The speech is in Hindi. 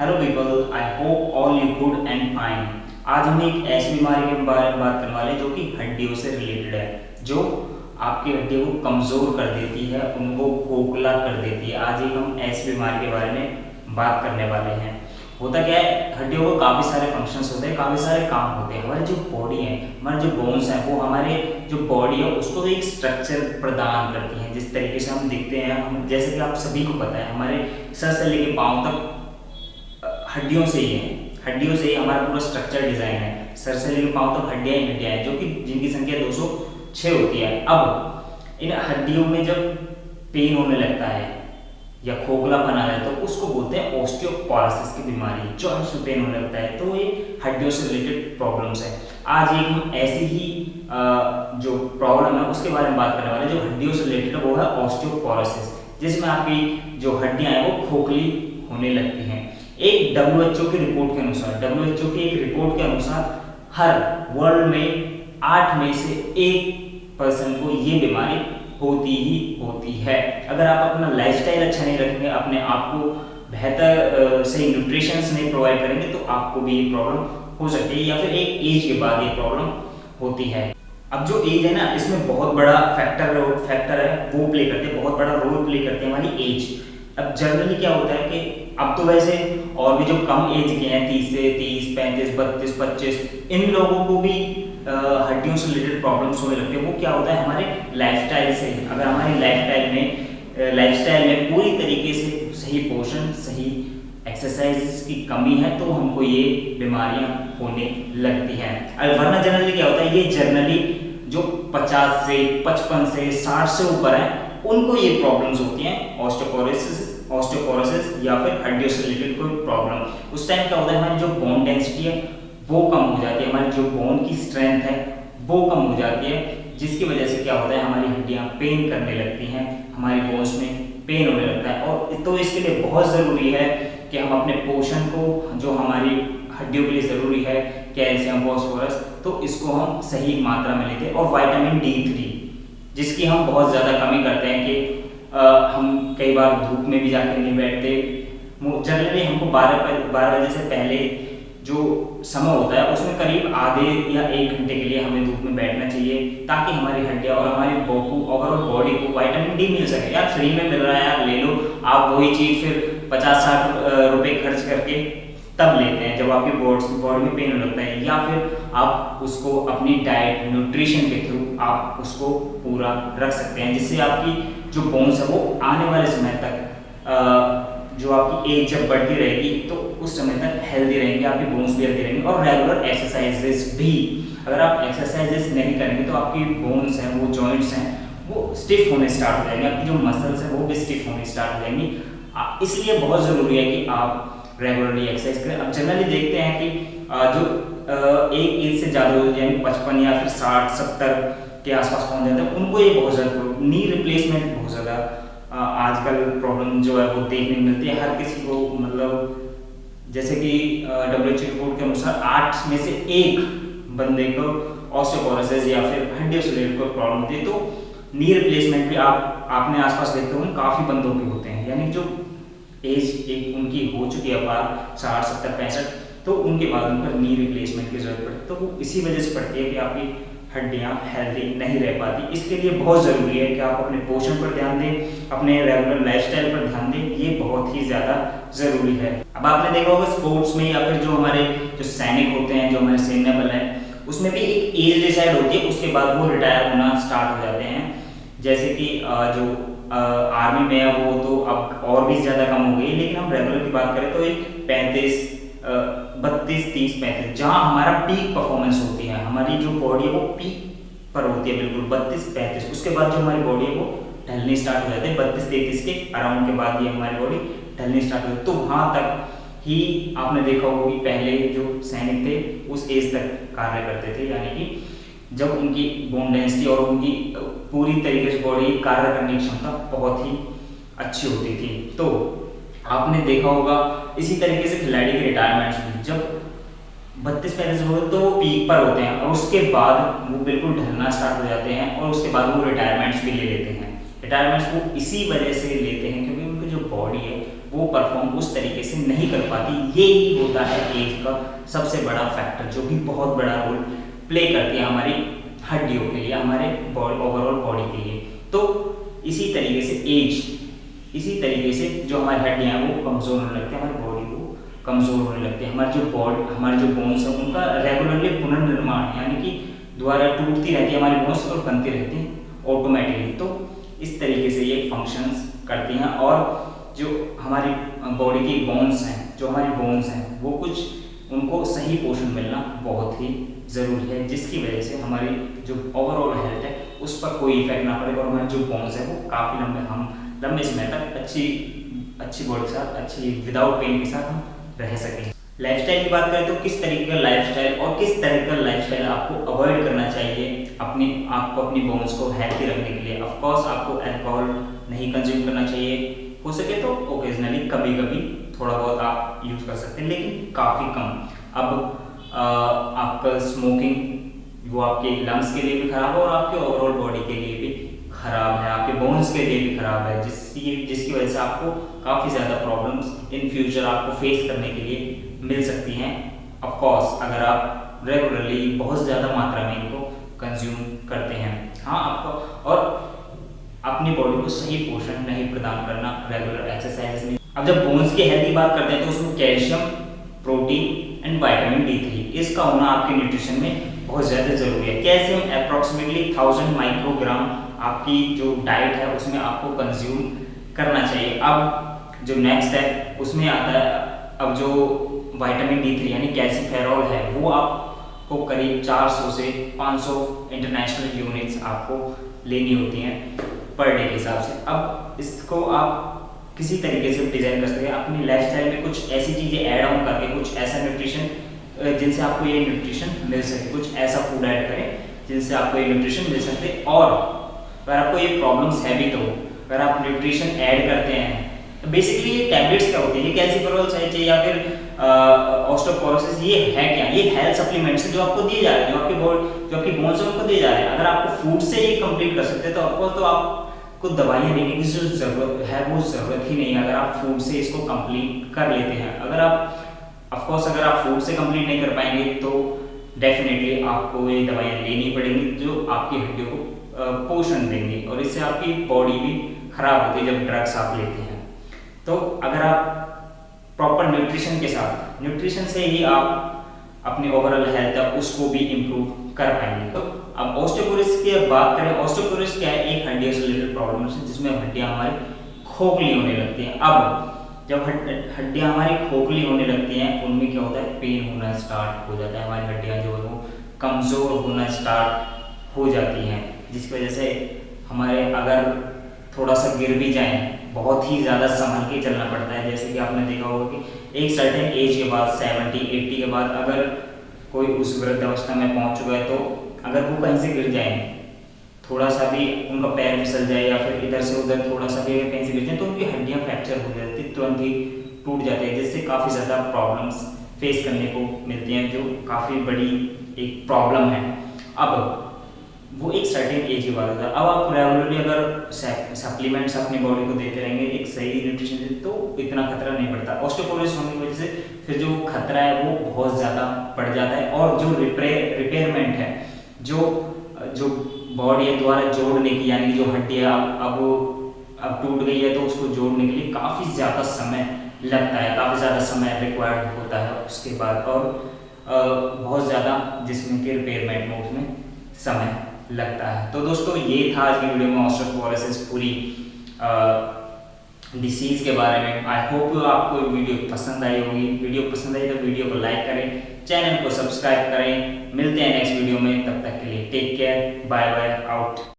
Hello people, I hope all you good and fine. आज हम एक ऐसी बीमारी के बारे में बात करने वाले हैं जो कि हड्डियों से रिलेटेड है, जो आपकी हड्डियों को कमज़ोर कर देती है, उनको खोखला कर देती है। आज एक हम ऐसी बीमारी के बारे में बात करने वाले हैं। होता क्या है, हड्डियों को काफ़ी सारे फंक्शंस होते हैं, काफ़ी सारे काम होते हैं। हमारी जो बॉडी है, हमारे जो बोन्स हैं, वो हमारे जो बॉडी है उसको एक स्ट्रक्चर प्रदान करती हैं। जिस तरीके से हम दिखते हैं, हम जैसे कि आप सभी को पता है, हमारे सर से लेके पाँव तक हड्डियों से ही है। हड्डियों से ही हमारा पूरा स्ट्रक्चर डिजाइन है। सर से लेकर पांव तक हड्डियां ही हड्डियां हैं, जो कि जिनकी संख्या 206 होती है। अब इन हड्डियों में जब पेन होने लगता है या खोखलापन आ जाए तो उसको बोलते हैं ऑस्टियोपोरोसिस की बीमारी। जॉइंट्स में पेन होने लगता है तो ये हड्डियों से रिलेटेड प्रॉब्लम्स है। आज एक हम ऐसी ही जो प्रॉब्लम है उसके बारे में बात करने वाले हैं, जो हड्डियों से रिलेटेड है, वो है ऑस्टियोपोरोसिस, जिसमें आपकी जो हड्डियां हैं वो खोखली होने लगती हैं। एक WHO की रिपोर्ट के अनुसार, WHO की एक रिपोर्ट के अनुसार हर वर्ल्ड में 8 में से 1% को ये बीमारी होती ही होती है। अगर आप अपना लाइफस्टाइल अच्छा नहीं रखेंगे, अपने आप को बेहतर सही न्यूट्रिशंस नहीं प्रोवाइड करेंगे, तो आपको भी ये प्रॉब्लम हो सकती है, या फिर एक एज के बाद ये प्रॉब्लम होती है। अब जो एज है ना, इसमें बहुत बड़ा फैक्टर है, वो प्ले करते हैं, बहुत बड़ा रोल प्ले करते हैं हमारी एज। अब जनरली क्या होता है कि अब तो वैसे और भी जो कम एज के हैं, 30 से 30, 35, 32, 25, इन लोगों को भी हड्डियों से रिलेटेड प्रॉब्लम्स होने लगते हैं। वो क्या होता है, हमारे लाइफस्टाइल से। अगर हमारी लाइफस्टाइल में पूरी तरीके से सही पोषण, सही एक्सरसाइज की कमी है, तो हमको ये बीमारियां होने लगती हैं। वरना जनरली क्या होता है, ये जनरली जो 50 से 55 से 60 से ऊपर है, उनको ये प्रॉब्लम्स होती हैं, ऑस्टियोपोरोसिस या फिर हड्डियों से रिलेटेड कोई प्रॉब्लम। उस टाइम क्या होता है, हमारी जो बोन डेंसिटी है वो कम हो जाती है, हमारी जो बोन की स्ट्रेंथ है वो कम हो जाती है, जिसकी वजह से क्या होता है, हमारी हड्डियां पेन करने लगती हैं, हमारी बोन्स में पेन होने लगता है। और तो इसके लिए बहुत ज़रूरी है कि हम अपने पोषण को, जो हमारी हड्डियों के लिए ज़रूरी है, कैल्शियम, फॉस्फोरस, तो इसको हम सही मात्रा में लेते हैं। और विटामिन D3, जिसकी हम बहुत ज़्यादा कमी करते हैं कि हम कई बार धूप में भी जाकर नहीं बैठते। जनरली हमको 12 बजे से पहले जो समय होता है उसमें करीब आधे या 1 घंटे के लिए हमें धूप में बैठना चाहिए, ताकि हमारी हड्डियां और हमारी ओवरऑल बॉडी को विटामिन D मिल सके। यार फ्री में मिल रहा है, यार ले लो। आप वही चीज़ फिर 50-60 रुपये खर्च करके तब लेते हैं जब आपकी बॉडी में पेन लगता है, या फिर आप उसको अपनी डाइट, न्यूट्रिशन के थ्रू आप उसको पूरा रख सकते हैं, जिससे आपकी जो बोन्स है वो आने वाले समय तक, जो आपकी एज जब बढ़ती रहेगी तो उस समय तक हेल्दी रहेंगे, आपकी बोन्स भी हेल्दी रहेंगे। और रेगुलर एक्सरसाइजेस भी, अगर आप एक्सरसाइजेस नहीं करेंगे तो आपकी बोन्स हैं, वो जॉइंट्स हैं, वो स्टिफ होने स्टार्ट हो जाएंगे, आपकी जो मसल्स हैं वो भी स्टिफ होने स्टार्ट हो जाएंगी। इसलिए बहुत ज़रूरी है कि आप रेगुलरली एक्सरसाइज करें। अब जनरली देखते हैं कि जो एक एज से ज़्यादा हो जाए, 55 या फिर 60-70 के आसपास पहुंच जाते हैं, उनको ये बहुत ज़्यादा नी रिप्लेसमेंट बहुत ज़्यादा आजकल प्रॉब्लम जो है वो देखने मिलती है हर किसी को। मतलब जैसे कि WHO रिपोर्ट के अनुसार 8 में से 1 बंदे को ऑस्टियोपोरोसिस या फिर हड्डियों से रिलेटेड कोई प्रॉब्लम होती है। तो नी रिप्लेसमेंट भी आपने आसपास देखते होंगे, काफ़ी बंदों के होते हैं। यानी जो एज एक उनकी हो चुकी है पार 60, 70, 65, तो उनके बाद उन पर नी रिप्लेसमेंट की जरूरत पड़ती है। तो वो इसी वजह से पड़ती है कि आपकी हड्डियां हेल्दी नहीं रह पाती। इसके लिए बहुत ज़रूरी है कि आप अपने पोषण पर ध्यान दें, अपने रेगुलर लाइफस्टाइल पर ध्यान दें, ये बहुत ही ज़्यादा ज़रूरी है। अब आपने देखा होगा स्पोर्ट्स में, या फिर जो हमारे जो सैनिक होते हैं, जो हमारे सैन्य बल हैं, उसमें भी एक एज डिसाइड होती है, उसके बाद वो रिटायर होना स्टार्ट हो जाते हैं। जैसे कि जो आर्मी में है वो तो अब और भी ज़्यादा कम हो गई, लेकिन हम रेगुलर की बात करें तो एक 32, 30, 35, जहाँ हमारा पीक परफॉर्मेंस होती है, हमारी जो बॉडी है वो पीक पर होती है बिल्कुल 32-35। उसके बाद जो हमारी बॉडी है वो ढलनी स्टार्ट हो जाती है, 32-33 के अराउंड के बाद ये हमारी बॉडी ढलनी स्टार्ट हो जाती है। तो वहाँ तक ही आपने देखा होगा कि पहले जो सैनिक थे उस एज तक कार्य करते थे, यानी कि जब उनकी बोन डेंसिटी और उनकी पूरी तरीके से बॉडी कार्य करने की क्षमता बहुत ही अच्छी होती थी। तो आपने देखा होगा इसी तरीके से खिलाड़ी के रिटायरमेंट्स भी जब 32-35 होते तो वो पीक पर होते हैं, और उसके बाद वो बिल्कुल ढलना स्टार्ट हो जाते हैं, और उसके बाद वो रिटायरमेंट्स भी ले लेते हैं। रिटायरमेंट्स वो इसी वजह से लेते हैं क्योंकि उनकी जो बॉडी है वो परफॉर्म उस तरीके से नहीं कर पाती। ये ही होता है एज का सबसे बड़ा फैक्टर, जो कि बहुत बड़ा रोल प्ले करती है हमारी हड्डियों के लिए, हमारे ओवरऑल बॉडी के लिए। तो इसी तरीके से जो हमारी हड्डियां हैं वो कमज़ोर होने लगती है, हमारी बॉडी को कमज़ोर होने लगती है। हमारे जो बोन्स हैं उनका रेगुलरली पुनर्निर्माण, यानी कि दोबारा टूटती रहती है हमारी बोन्स और बनती रहती हैं ऑटोमेटिकली। तो इस तरीके से ये फंक्शंस करती हैं। और जो हमारी बॉडी की बोन्स हैं वो कुछ उनको सही पोषण मिलना बहुत ही ज़रूरी है, जिसकी वजह से हमारी जो ओवरऑल हेल्थ है उस पर कोई इफेक्ट ना पड़े और हमारे जो बोन्स है वो काफ़ी लंबे समय तक अच्छी बॉडी के साथ, अच्छी विदाउट पेन के साथ हम रह सकें। लाइफस्टाइल की बात करें तो किस तरीके का लाइफस्टाइल और किस तरह का लाइफस्टाइल आपको अवॉइड करना चाहिए आपको अपनी बोन्स को हेल्थी रखने के लिए। ऑफ कोर्स आपको अल्कोहल नहीं कंज्यूम करना चाहिए, हो सके तो ओकेजनली कभी-कभी थोड़ा बहुत आप यूज कर सकते हैं, लेकिन काफ़ी कम। अब आपका स्मोकिंग वो आपके लंग्स के लिए भी खराब है और आपके ओवरऑल बॉडी के लिए भी खराब है, आपके बोन्स के लिए भी खराब है, जिसकी वजह से आपको काफ़ी ज़्यादा प्रॉब्लम्स इन फ्यूचर आपको फेस करने के लिए मिल सकती हैं। ऑफ कोर्स अगर आप रेगुलरली बहुत ज़्यादा मात्रा में इनको कंज्यूम करते हैं। हाँ, आपको और अपनी बॉडी को सही पोषण नहीं प्रदान करना रेगुलर एक्सरसाइज में। अब जब बोन्स की हेल्थ की बात करते हैं तो उसमें calcium, protein and vitamin D3 इसका होना आपके न्यूट्रिशन में बहुत ज़्यादा ज़रूरी है। कैल्शियम अप्रॉक्सीमेटली 1000 माइक्रोग्राम आपकी जो डाइट है उसमें आपको कंज्यूम करना चाहिए। अब जो नेक्स्ट है उसमें आता है, अब जो विटामिन D3 यानी कैल्सीफेरॉल है वो आपको करीब 400 से 500 इंटरनेशनल यूनिट्स आपको लेनी होती हैं पर डे के हिसाब से। अब इसको आप किसी तरीके से डिजाइन कर सकते हैं अपनी लाइफस्टाइल में, कुछ ऐसी चीज़ें ऐड ऑन करके, कुछ ऐसा न्यूट्रिशन जिनसे आपको ये न्यूट्रिशन मिल सके, कुछ ऐसा फूड ऐड करें जिनसे आपको ये न्यूट्रिशन मिल सकते। और अगर आपको ये प्रॉब्लम्स है भी तो अगर आप न्यूट्रिशन ऐड करते हैं तो बेसिकली ये टैबलेट्स क्या होती है, ये कैल्सीफेरॉल चाहिए या फिर ऑस्टियोपोरोसिस, ये है क्या? ये हेल्थ सप्लीमेंट्स जो आपको दिए जा रहे हैं, जो आपकी बोन्स है उनको दिए जा रहे हैं। अगर आपको फूड से ये कंप्लीट कर सकते हैं तो आपको तो आपको दवाइयाँ लेने की जो ज़रूरत है वो ज़रूरत ही नहीं है अगर आप फूड से इसको कंप्लीट कर लेते हैं। अगर आप फूड से कंप्लीट नहीं कर पाएंगे तो डेफिनेटली आपको ये दवाइयाँ लेनी पड़ेंगी जो आपकी हड्डियों को पोषण देंगी, और इससे आपकी बॉडी भी खराब होती है जब ड्रग्स आप लेते हैं। तो अगर आप प्रॉपर न्यूट्रिशन के साथ, न्यूट्रिशन से ही आप अपनी ओवरऑल हेल्थ है उसको भी इम्प्रूव कर पाएंगे। तो अब ऑस्टियोपोरोसिस की बात करें, ऑस्टियोपोरोसिस क्या है? एक हड्डियों से रिलेटेड प्रॉब्लम है जिसमें हड्डियां हमारी खोखली होने लगती हैं। अब जब हड्डियां हमारी खोखली होने लगती हैं उनमें क्या होता है? पेन होना स्टार्ट हो जाता है, हमारी हड्डियां जो है वो कमज़ोर होना स्टार्ट हो जाती हैं, जिसकी वजह से हमारे अगर थोड़ा सा गिर भी जाएं बहुत ही ज़्यादा संभल के चलना पड़ता है। जैसे कि आपने देखा होगा कि एक सर्टेन एज के बाद 70-80 के बाद अगर कोई उस वृद्धावस्था में पहुंच चुका है तो अगर वो कहीं से गिर जाए, थोड़ा सा भी उनका पैर फिसल जाए या फिर इधर से उधर थोड़ा सा भी कहीं से गिर जाए तो उनकी हड्डियां फ्रैक्चर हो जाती है, तुरंत ही टूट जाते हैं, जिससे काफ़ी ज़्यादा प्रॉब्लम्स फेस करने को मिलती हैं, जो काफ़ी बड़ी एक प्रॉब्लम है। अब वो एक सर्टेन एज के बाद होता है। अब आप रेगुलरली अगर सप्लीमेंट्स अपनी बॉडी को देते रहेंगे एक सही न्यूट्रिशन से तो इतना खतरा नहीं पड़ता। ऑस्टियोपोरोसिस होने की वजह से फिर जो खतरा है वो बहुत ज़्यादा बढ़ जाता है, और जो रिपेयरमेंट है, जो बॉडी है दोबारा जोड़ने की, यानी कि जो हड्डी है अब टूट गई है तो उसको जोड़ने के लिए काफ़ी ज़्यादा समय लगता है, काफ़ी ज़्यादा समय रिक्वायर्ड होता है उसके बाद, और बहुत ज़्यादा जिसमें कि रिपेयरमेंट में उसमें समय लगता है। तो दोस्तों ये था आज की वीडियो में ऑस्टियोपोरोसिस पूरी डिसीज़ के बारे में। आई होप आपको वीडियो पसंद आई होगी। वीडियो पसंद आई तो वीडियो को लाइक करें, चैनल को सब्सक्राइब करें। मिलते हैं नेक्स्ट वीडियो में, तब तक के लिए take care, bye bye, out.